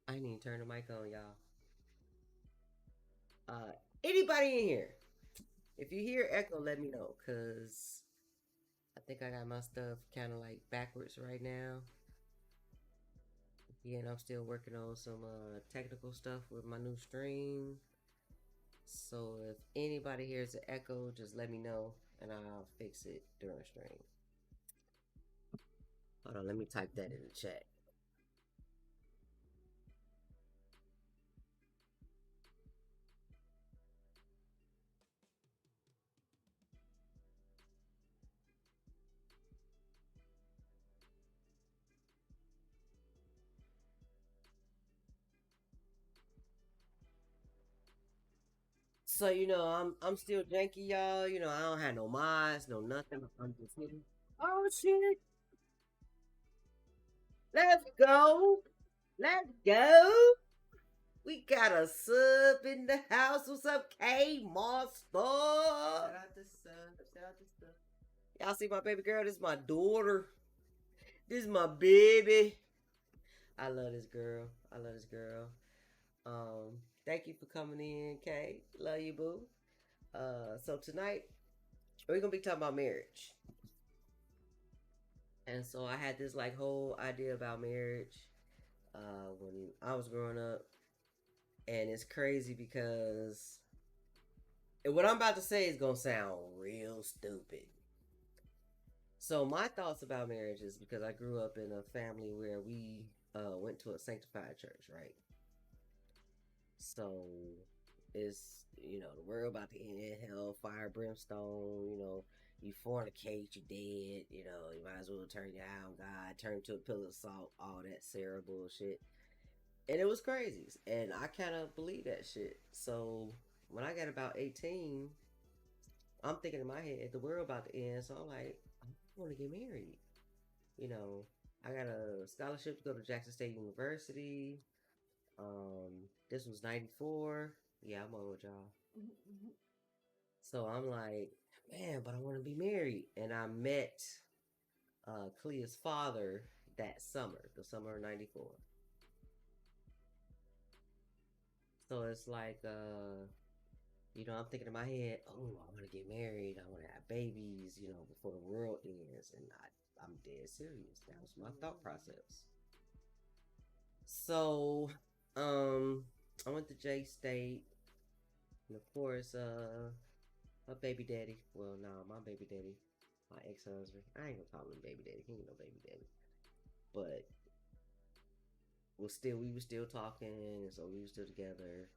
I didn't even turn the mic on, y'all. Uh, Anybody in here? If you hear echo, let me know, cause I think I got my stuff kind of like backwards right now. Yeah, and I'm still working on some technical stuff with my new stream. So if anybody hears an echo, just let me know, and I'll fix it during stream. Hold on, let me type that in the chat. So I'm still janky, y'all. I don't have no mods, no nothing. I'm just here. Oh shit! Let's go! Let's go! We got a sub in the house. What's up, K Monster? Shout out the sub. Shout out the sub. Y'all see my baby girl? This is my daughter. This is my baby. I love this girl. I love this girl. Thank you for coming in, Kay. Love you, boo. So tonight we're gonna be talking about marriage. And so I had this like whole idea about marriage when I was growing up, and it's crazy because what I'm about to say is gonna sound real stupid. So my thoughts about marriage is because I grew up in a family where we went to a sanctified church, right? So it's the world about to end, hell, fire, brimstone. You fornicate, you dead. You might as well turn your eye on God, turn to a pillar of salt, all that Sarah bullshit. And it was crazy, and I kind of believe that shit. So when I got about 18, I'm thinking in my head the world about to end. So I'm like, I want to get married. You know, I got a scholarship to go to Jackson State University. This was '94. Yeah, I'm old, y'all. So I'm like, man, but I want to be married. And I met Clea's father that summer, the summer of '94. So it's like, I'm thinking in my head, oh, I want to get married. I want to have babies, before the world ends. And I'm dead serious. That was my thought process. So, I went to J State, and of course, my baby daddy. Well, no, my baby daddy, my ex husband. I ain't gonna call him baby daddy. He ain't no baby daddy. But we were still talking, and so we were still together.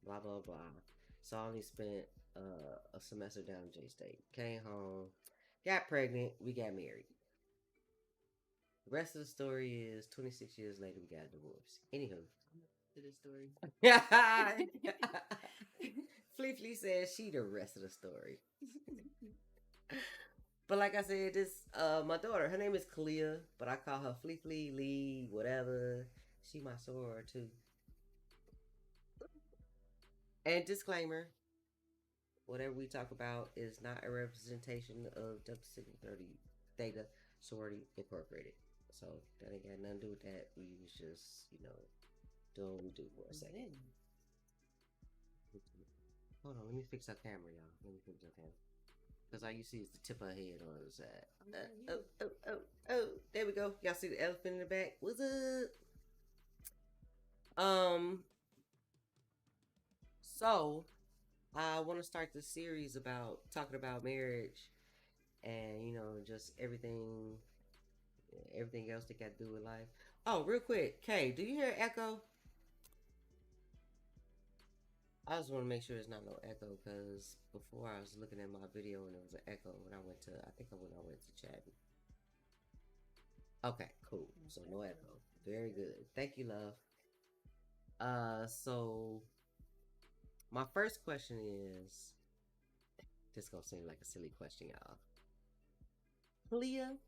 Blah blah blah. So I only spent a semester down in J State. Came home, got pregnant. We got married. The rest of the story is 26 years later we got a divorce. Anywho, to the story. Flea Flea says she the rest of the story. But like I said, this my daughter, her name is Kalia, but I call her Flea Flea Lee, whatever. She my soror too. And disclaimer, whatever we talk about is not a representation of Delta Sigma 30 Theta Sorority Incorporated. So that ain't got nothing to do with that. We was just, doing what we do for a second. Hold on, let me fix our camera, y'all. Let me fix our camera. Because all you see is the tip of her head on the other side. Oh, there we go. Y'all see the elephant in the back? What's up? Um, so I want to start this series about talking about marriage and just everything else that got to do with life. Oh, real quick, Kay, do you hear echo? I just want to make sure there's not no echo because before I was looking at my video and there was an echo when I went to I think when I went to chat. Okay, cool. So no echo. Very good. Thank you, love. So my first question is this gonna seem like a silly question, y'all. Leah,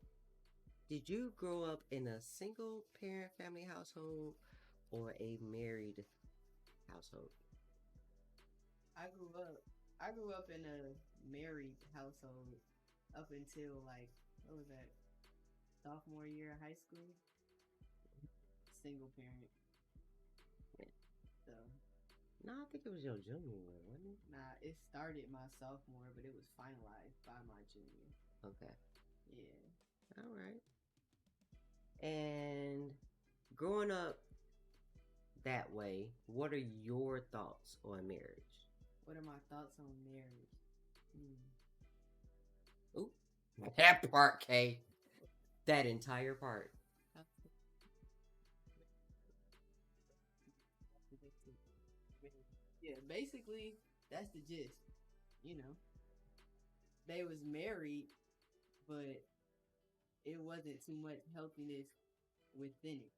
did you grow up in a single parent family household or a married household? I grew up. I grew up in a married household up until like what was that sophomore year of high school. Single parent. though. No, I think it was your junior year, wasn't it? Nah, it started my sophomore, but it was finalized by my junior. Okay. Yeah. All right. And growing up that way, what are your thoughts on marriage? What are my thoughts on marriage? Hmm. Ooh, that part, Kay. That entire part. Yeah, basically that's the gist. You know, they was married, but it wasn't too much healthiness within it.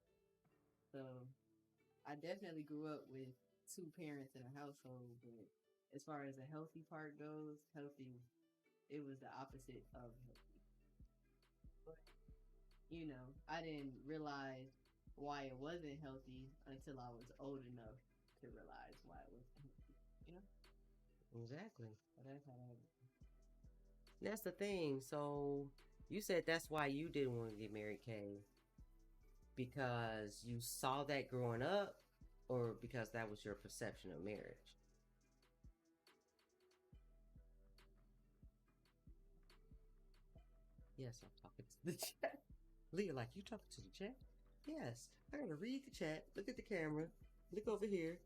So I definitely grew up with two parents in a household, but as far as the healthy part goes, healthy, it was the opposite of healthy. But, I didn't realize why it wasn't healthy until I was old enough to realize why it wasn't healthy. You know? Exactly. But that's how that That's the thing. So you said that's why you didn't want to get married, Kay, because you saw that growing up, or because that was your perception of marriage? Yes, I'm talking to the chat. Leah, like, you talking to the chat? Yes. I gotta read the chat. Look at the camera. Look over here.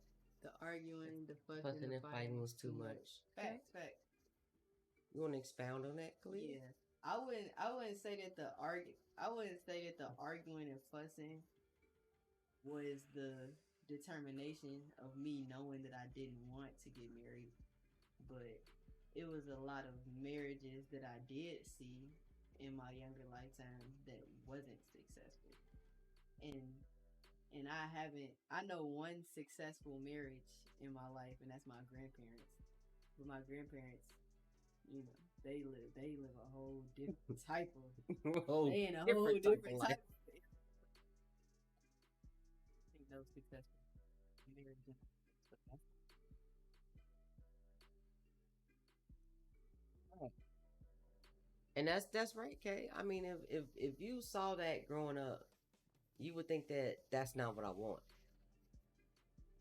the arguing, the fussing, Fussing the and fighting fighting was was too too much. much. Okay. Facts. You want to expound on that, Khalil? Yeah. I wouldn't say that the arguing and fussing was the determination of me knowing that I didn't want to get married, but it was a lot of marriages that I did see in my younger lifetime that wasn't successful. And I know one successful marriage in my life, and that's my grandparents. But my grandparents, they live a whole different type of Oh, they in a whole different type of different life. type of I think those successful marriages. But that's Right. And that's right, Kay. I mean, if you saw that growing up, you would think that that's not what I want.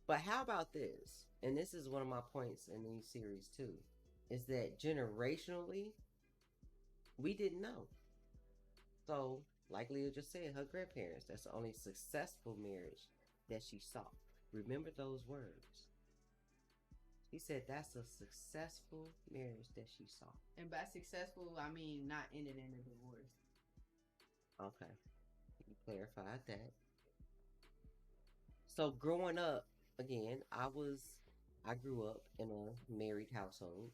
But how about this? And this is one of my points in these series too, is that generationally, we didn't know. So, like Leah just said, her grandparents, that's the only successful marriage that she saw. Remember those words. He said that's a successful marriage that she saw. and by successful I mean not ended in a divorce. Okay, you clarified that. So growing up, again, I grew up in a married household.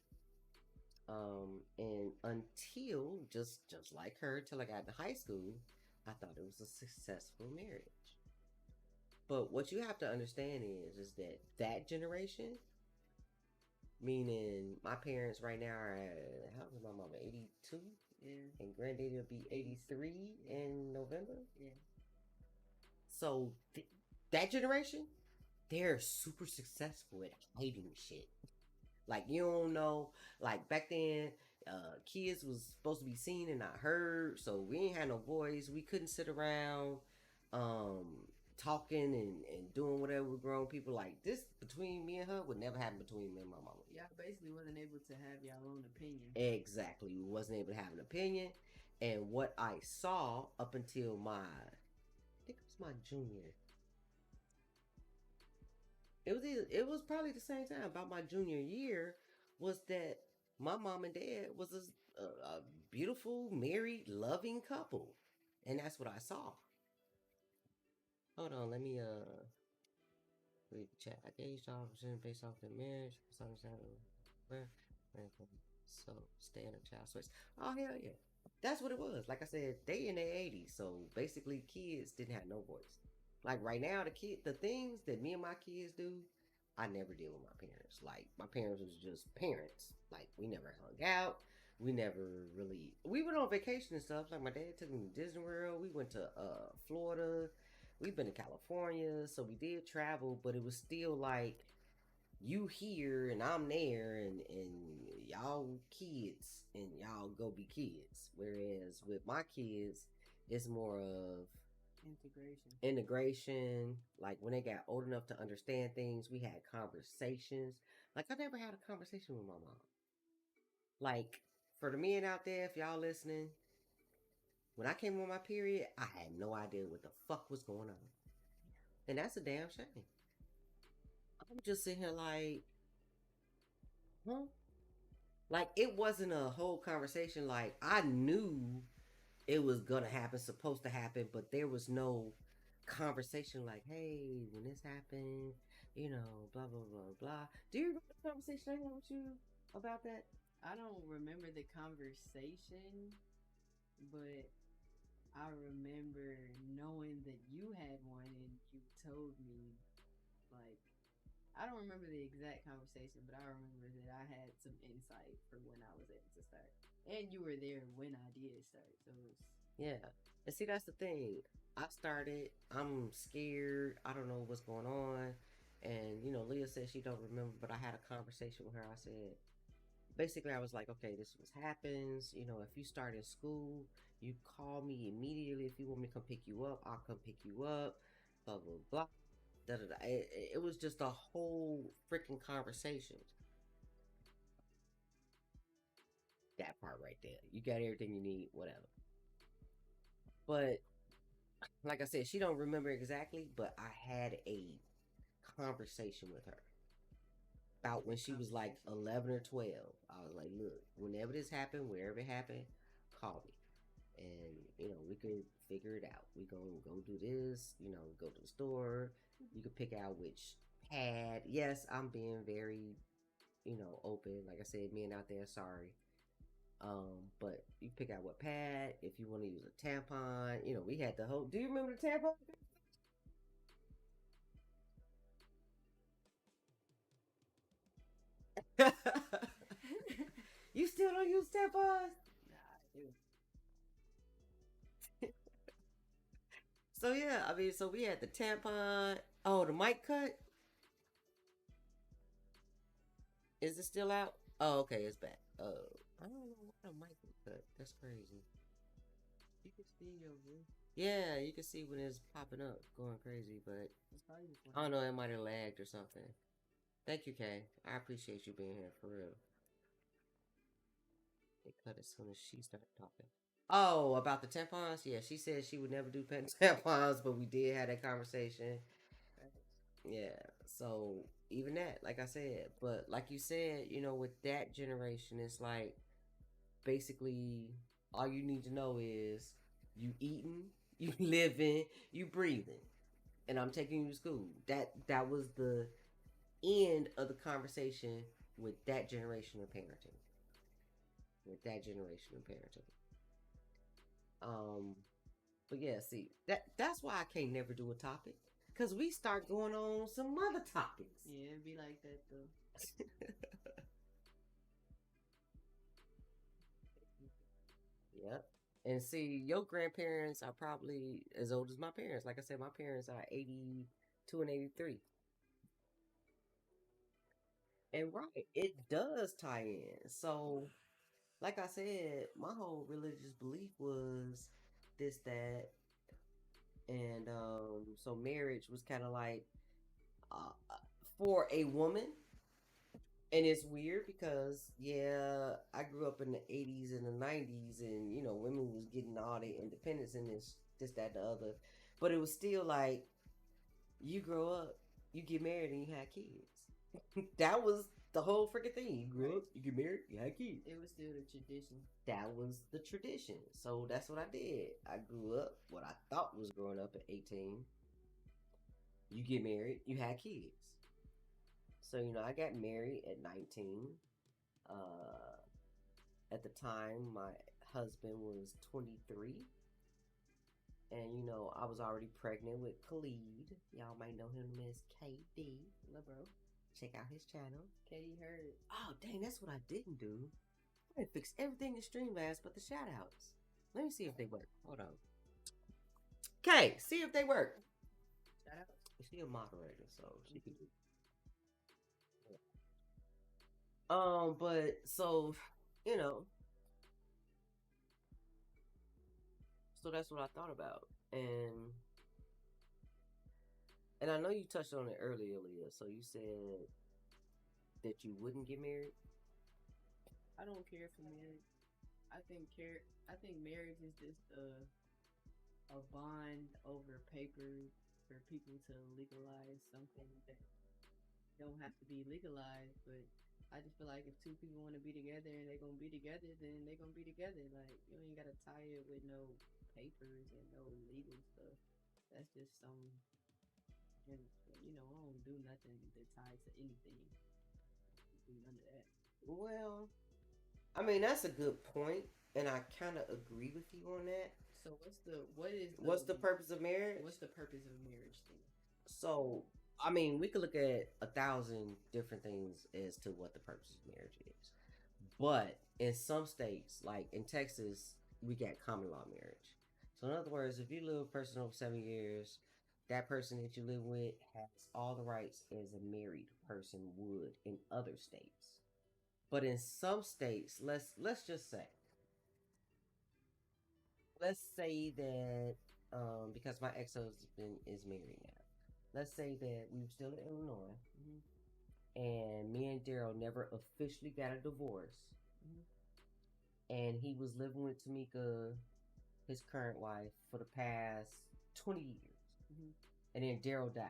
And until just like her, till I got to high school, I thought it was a successful marriage. But what you have to understand is that that generation, meaning my parents right now are at, how old is my mama, 82? Yeah. And granddaddy will be 83 Yeah. in November. Yeah. So that generation, they're super successful at hiding shit. Like you don't know, like back then, kids was supposed to be seen and not heard, so we ain't had no voice. We couldn't sit around, um, talking and doing whatever with grown people. Like this between me and her would never happen between me and my mama. Y'all basically wasn't able to have y'all own opinion. Exactly, we wasn't able to have an opinion, and what I saw up until I think it was my junior. It was probably the same time about my junior year was that my mom and dad was a beautiful married loving couple, and that's what I saw. Hold on, let me read the chat. I gave y'all percent based off their marriage. So stay in a child's space. Oh hell yeah, that's what it was. Like I said, they in their 80s, so basically kids didn't have no voice. Like right now, the things that me and my kids do, I never did with my parents. Like my parents was just parents. Like we never hung out. We never really. We went on vacation and stuff. Like my dad took me to Disney World. We went to Florida. We've been to California, so we did travel, but it was still like you here and I'm there, and y'all kids and y'all go be kids. Whereas with my kids, it's more of Integration. Integration. Like when they got old enough to understand things, we had conversations. Like I never had a conversation with my mom. Like for the men out there, if y'all listening, when I came on my period, I had no idea what the fuck was going on. And that's a damn shame. I'm just sitting here like, huh? Like it wasn't a whole conversation. Like I knew it was gonna happen, supposed to happen, but there was no conversation like, hey, when this happened, blah blah blah blah. Do you remember the conversation I had with you about that? I don't remember the conversation, but I remember knowing that you had one and you told me, like, I don't remember the exact conversation, but I remember that I had some insight for when I was able to start. And you were there when I did start. So it was. Yeah. And see, that's the thing. I started, I'm scared, I don't know what's going on. And, Leah said she don't remember, but I had a conversation with her. I said, basically, I was like, okay, this is what happens. If you start in school, you call me immediately. If you want me to come pick you up, I'll come pick you up. Blah blah blah. Da, da, da. It was just a whole freaking conversation. That part right there. You got everything you need, whatever. But like I said, she don't remember exactly, but I had a conversation with her about when she was like 11 or 12. I was like, look, whenever this happened, wherever it happened, call me. And, we could figure it out. We gonna go do this, go to the store. You could pick out which pad. Yes, I'm being very, open. Like I said, men out there, sorry. But you pick out what pad, if you want to use a tampon. We had the whole. Do you remember the tampon? You still don't use tampons? Nah, it So yeah, I mean, so we had the tampon. Oh, the mic cut. Is it still out? Oh, okay, it's back. Oh, I don't know why the mic was cut. That's crazy. you can see your voice. Yeah, you can see when it's popping up, going crazy, but It's probably just I don't know, it might have lagged or something. Thank you, Kay. I appreciate you being here for real. It cut as soon as she started talking. Oh, about the tampons? Yeah, she said she would never do pen tampons, but we did have that conversation. Yeah. So even that, like I said, but like you said, with that generation, it's like basically all you need to know is you eating, you living, you breathing, and I'm taking you to school. That was the end of the conversation with that generation of parenting. With that generation of parenting. Um, but yeah, see that's why I can't never do a topic because we start going on some other topics. Yeah, it'd be like that though. Yep. And see, your grandparents are probably as old as my parents. Like I said, my parents are 82 and 83. And right, it does tie in. So, like I said, my whole religious belief was this, that, and so marriage was kind of like for a woman. And it's weird because yeah, I grew up in the 80s and the 90s, and women was getting all their independence and this that the other, but it was still like you grow up, you get married, and you have kids. That was the whole freaking thing. You grew up, you get married, you had kids. It was still the tradition. That was the tradition. So that's what I did. I grew up what I thought was growing up at 18. You get married, you had kids. So I got married at 19. Uh, at the time, my husband was 23. And, I was already pregnant with Khalid. Y'all might know him as KD. Hello, bro. Check out his channel. KD heard. Oh, dang, that's what I didn't do. I didn't fix everything in Streamlabs but the shout outs. Let me see if they work. Hold on. Okay, see if they work. Shout out. She a moderator, so she can do. But so, you know, so that's what I thought about. And And I know you touched on it earlier, Leah. So you said that you wouldn't get married. I don't care for marriage. I think marriage is just a bond over paper for people to legalize something that don't have to be legalized. But I just feel like if two people want to be together and they're gonna be together, then they're gonna be together. Like you ain't gotta tie it with no papers and no legal stuff. That's just some, and I don't do nothing that ties to anything. Do none of that. Well, I mean that's a good point, and I kind of agree with you on that. So what is What's the purpose of marriage? what's the purpose of marriage thing? So, I mean, we could look at 1,000 different things as to what the purpose of marriage is. But in some states, like in Texas, we got common law marriage. So, in other words, if you live with a person over 7 years, that person that you live with has all the rights as a married person would in other states. But in some states, let's just say, let's say that because my ex-husband is married now, let's say that we were still in Illinois, and me and Daryl never officially got a divorce, and he was living with Tamika, his current wife, for the past 20 years, and then Daryl died.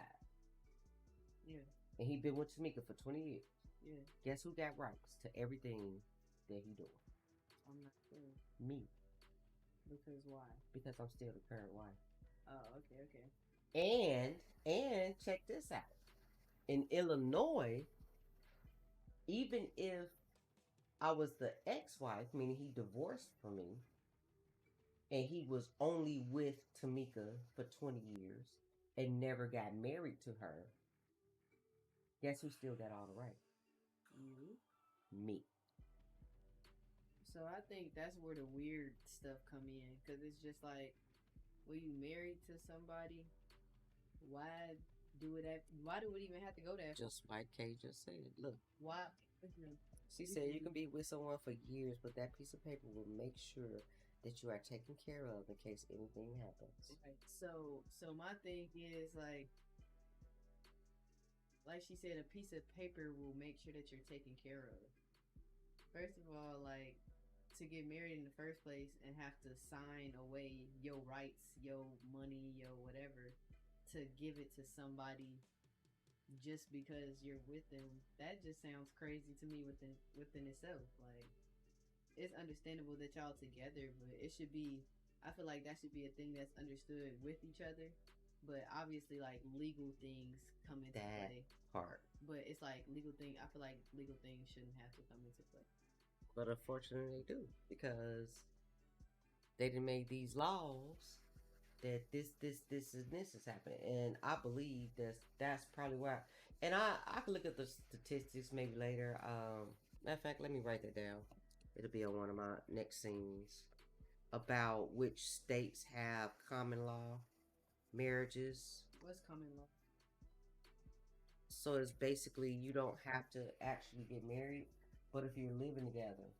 Yeah. And he been with Tamika for 20 years. Yeah. Guess who got rights to everything that he doing? I'm not sure. Me. Because why? Because I'm still the current wife. Oh, okay. And check this out. In Illinois, even if I was the ex-wife, meaning he divorced from me, and he was only with Tamika for 20 years and never got married to her, guess who still got all the rights? You. Me. So I think that's where the weird stuff come in, because it's just like, when you married to somebody, why do it even have to go there? Just like Kay just said. Look. Why? She said you can be with someone for years, but that piece of paper will make sure that you are taken care of in case anything happens. Right. So my thing is like she said, a piece of paper will make sure that you're taken care of. First of all, like, to get married in the first place and have to sign away your rights, your money, your whatever, to give it to somebody just because you're with them, that just sounds crazy to me within itself. Like, it's understandable that y'all together, but it should be, I feel like that should be a thing that's understood with each other. But obviously, like, legal things come into play. Part. But it's like I feel like legal things shouldn't have to come into play. But unfortunately they do, because they done made these laws that this is happening. And I believe that's probably why. And I can look at the statistics maybe later. Matter of fact, let me write that down. It'll be on one of my next scenes about which states have common law marriages. What's common law? So it's basically you don't have to actually get married, but if you're living together,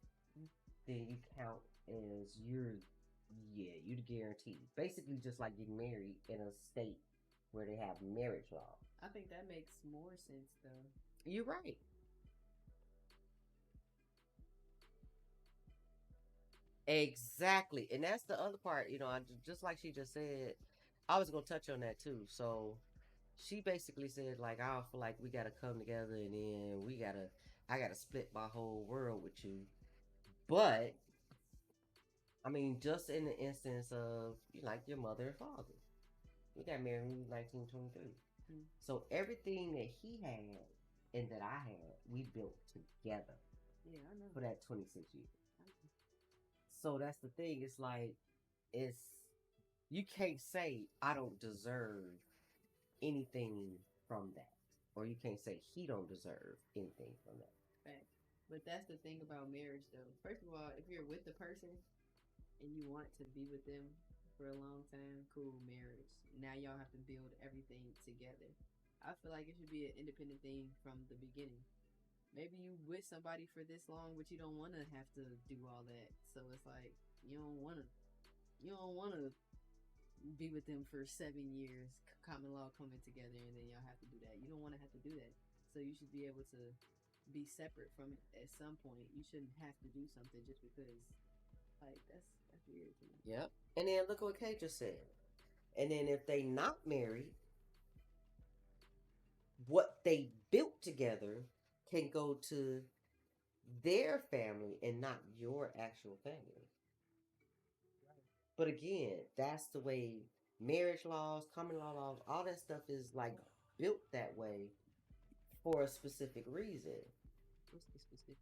then you count as you're the guarantee. Basically, just like getting married in a state where they have marriage law. I think that makes more sense, though. You're right. Exactly, and that's the other part. Just like she just said, I was gonna touch on that too. So she basically said, like, I feel like we gotta come together, and then I gotta split my whole world with you. But I mean, just in the instance of like your mother and father, we got married in 1923. So everything that he had and that I had, we built together. Yeah, I know. For that 26 years. So that's the thing. It's like, you can't say I don't deserve anything from that, or you can't say he don't deserve anything from that. Right. But that's the thing about marriage, though. First of all, if you're with the person and you want to be with them for a long time, cool, marriage. Now y'all have to build everything together. I feel like it should be an independent thing from the beginning. Maybe you with somebody for this long, but you don't want to have to do all that. So it's like you don't want to be with them for 7 years, common law coming together, and then y'all have to do that. You don't want to have to do that. So you should be able to be separate from it at some point. You shouldn't have to do something just because, like, that's weird to me. Yep. And then look what Kay just said. And then if they not married, what they built together can go to their family and not your actual family. But again, that's the way marriage laws, common law laws, all that stuff is like built that way for a specific reason. What's the specific?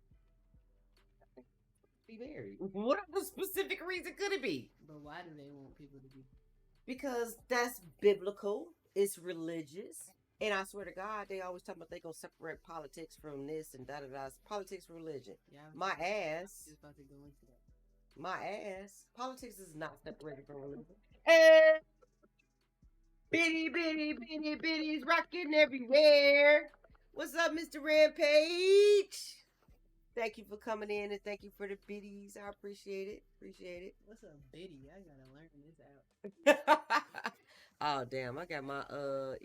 Be married. What other specific reason could it be? But why do they want people to be? Because that's biblical. It's religious. And I swear to God, they always talk about they gonna separate politics from this and da da da. Politics from religion. Yeah, My ass. just about to go into that. My ass. Politics is not separated from religion. And bitty, bitty, bitty, bitties rocking everywhere. What's up, Mr. Rampage? Thank you for coming in and thank you for the biddies. I appreciate it. Appreciate it. What's a biddy? I gotta learn this out. Oh damn, I got my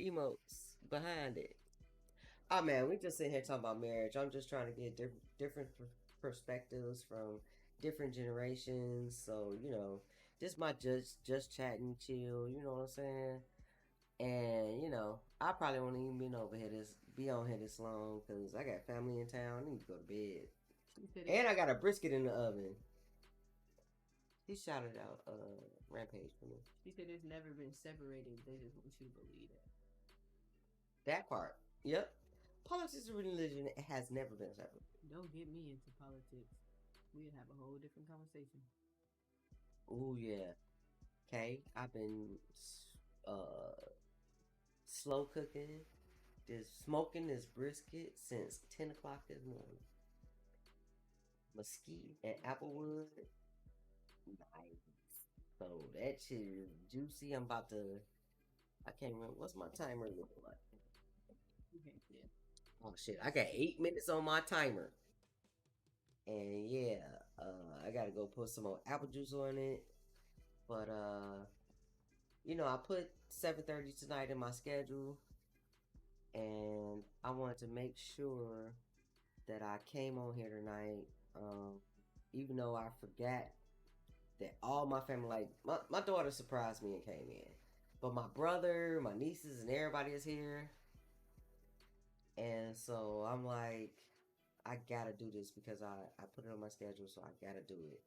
emotes behind it. Oh man, we just sitting here talking about marriage. I'm just trying to get different perspectives from different generations. So, you know, this my just chatting chill, you know what I'm saying? And, you know, I probably won't even be on here this long because I got family in town. I need to go to bed. And I got a brisket in the oven. He shouted out Rampage for me. She said it's never been separated. They just want you to believe that. That part. Yep. Politics and religion has never been separated. Don't get me into politics. We'd have a whole different conversation. Ooh, yeah. Okay. I've been slow cooking, smoking this brisket since 10 o'clock this morning. Mesquite and applewood. Nice. So that shit is juicy. I'm about to. I can't remember what's my timer looking like. Oh shit! I got 8 minutes on my timer. And yeah, I gotta go put some more apple juice on it. But you know, I put 7:30 tonight in my schedule, and I wanted to make sure that I came on here tonight. Even though I forgot that all my family, like my daughter surprised me and came in, but my brother, my nieces, and everybody is here. And so I'm like, I gotta do this because I put it on my schedule, so I gotta do it.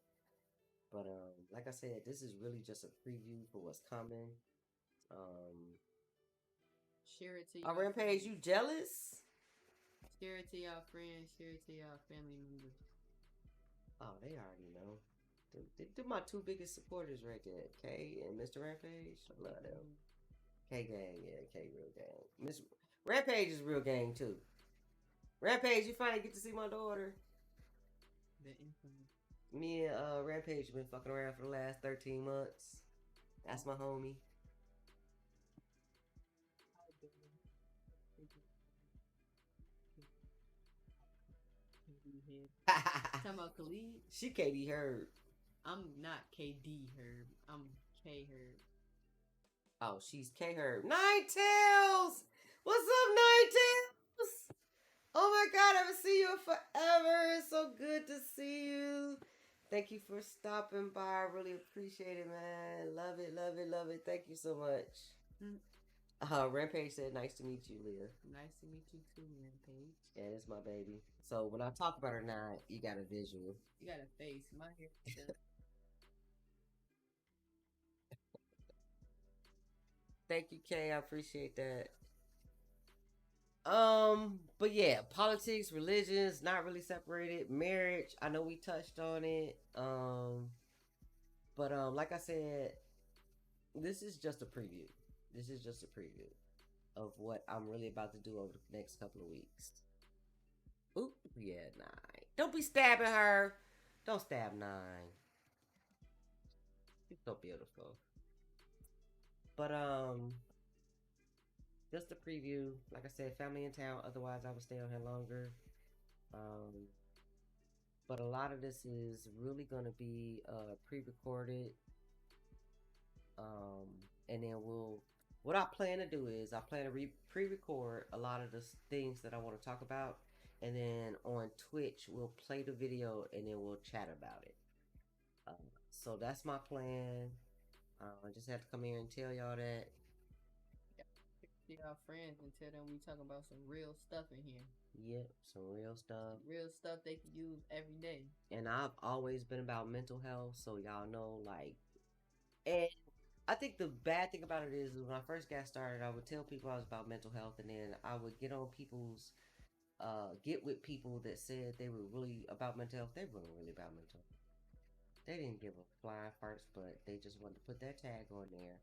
But like I said, this is really just a preview for what's coming. Share it to y'all. Rampage, you jealous? Share it to y'all friends. Share it to y'all family members. Oh, they already know. They're my two biggest supporters right there, Kay and Mr. Rampage. I love them. K gang, yeah, K real gang. Miss Rampage is real gang too. Rampage, you finally get to see my daughter. The infamous. Me and Rampage have been fucking around for the last 13 months. That's my homie. Talking about Khalid? She KD Herb. I'm not KD Herb. I'm K Herb. Oh, she's K Herb. Nine Tails! What's up, Nine Tails? Oh my god, I haven't seen you in forever. It's so good to see you. Thank you for stopping by. I really appreciate it, man. Love it, love it, love it. Thank you so much. Rampage said, nice to meet you, Leah. Nice to meet you too, Rampage. Yeah, that's my baby. So when I talk about her now, you got a visual. You got a face. My hair. Thank you, Kay. I appreciate that. But yeah, politics, religions, not really separated. Marriage, I know we touched on it. But like I said, this is just a preview. This is just a preview of what I'm really about to do over the next couple of weeks. Oop, yeah, 9. Don't be stabbing her. Don't stab 9. She's so beautiful. But just a preview. Like I said, family in town. Otherwise, I would stay on here longer. But a lot of this is really gonna be pre-recorded. and then we'll. What I plan to do is I plan to pre-record a lot of the things that I want to talk about, and then on Twitch we'll play the video and then we'll chat about it. Uh, so that's my plan. I just have to come here and tell y'all that. See our friends and tell them we talking about some real stuff in here. Yep, some real stuff. Real stuff they can use every day. And I've always been about mental health, so y'all know, like, and I think the bad thing about it is when I first got started, I would tell people I was about mental health, and then I would get with people that said they were really about mental health. They weren't really about mental health. They didn't give a flying first, but they just wanted to put that tag on there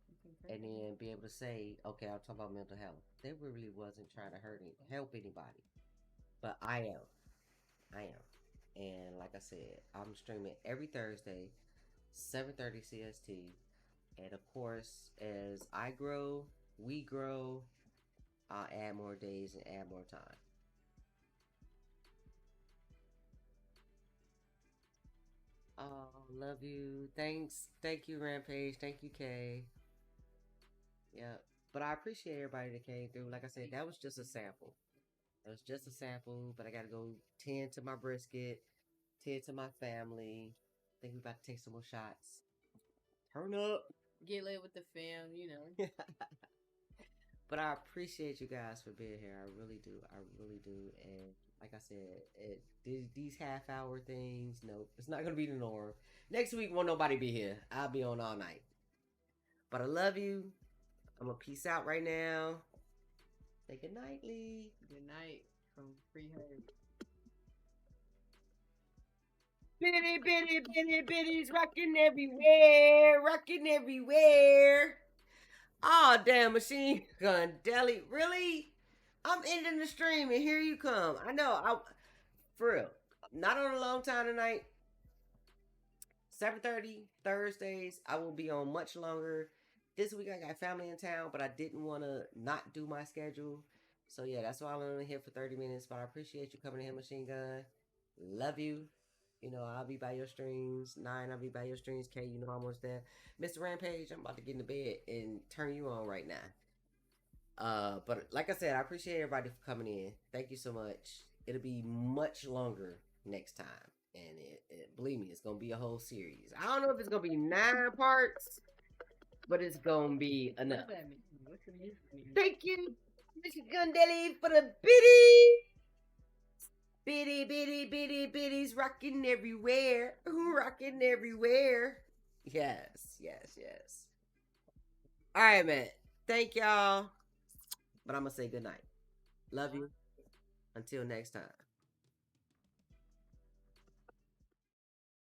and then be able to say, okay, I'll talk about mental health. They really wasn't trying to help anybody. But I am. I am. And like I said, I'm streaming every Thursday, 7:30 CST. And of course, as I grow, we grow, I'll add more days and add more time. Oh, love you. Thanks. Thank you, Rampage. Thank you, Kay. Yeah. But I appreciate everybody that came through. Like I said, that was just a sample. That was just a sample, but I gotta go tend to my brisket, tend to my family. I think we about to take some more shots. Turn up. Get lit with the fam. But I appreciate you guys for being here. I really do. I really do. And like I said, these half-hour things, nope, it's not gonna be the norm. Next week, won't nobody be here. I'll be on all night. But I love you. I'm gonna peace out right now. Say good night, Lee. Good night from Free Herb. Bitty, bitty, bitty, bitties rocking everywhere, rocking everywhere. Oh, damn, machine gun deli. Really? I'm ending the stream and here you come. I know. For real. Not on a long time tonight. 7:30 Thursdays. I will be on much longer. This week I got family in town, but I didn't want to not do my schedule. So yeah, that's why I'm only here for 30 minutes. But I appreciate you coming in here, Machine Gun. Love you. I'll be by your streams. Nine, I'll be by your streams. K, I'm almost there. Mr. Rampage, I'm about to get into bed and turn you on right now. But like I said, I appreciate everybody for coming in. Thank you so much. It'll be much longer next time. And believe me, it's gonna be a whole series. I don't know if it's gonna be 9 parts, but it's gonna be enough. Thank you, Mr. Gundelli, for the bitties rocking everywhere. Rocking everywhere. Yes. All right, man. Thank y'all. But I'm gonna say good night. Love you. Until next time.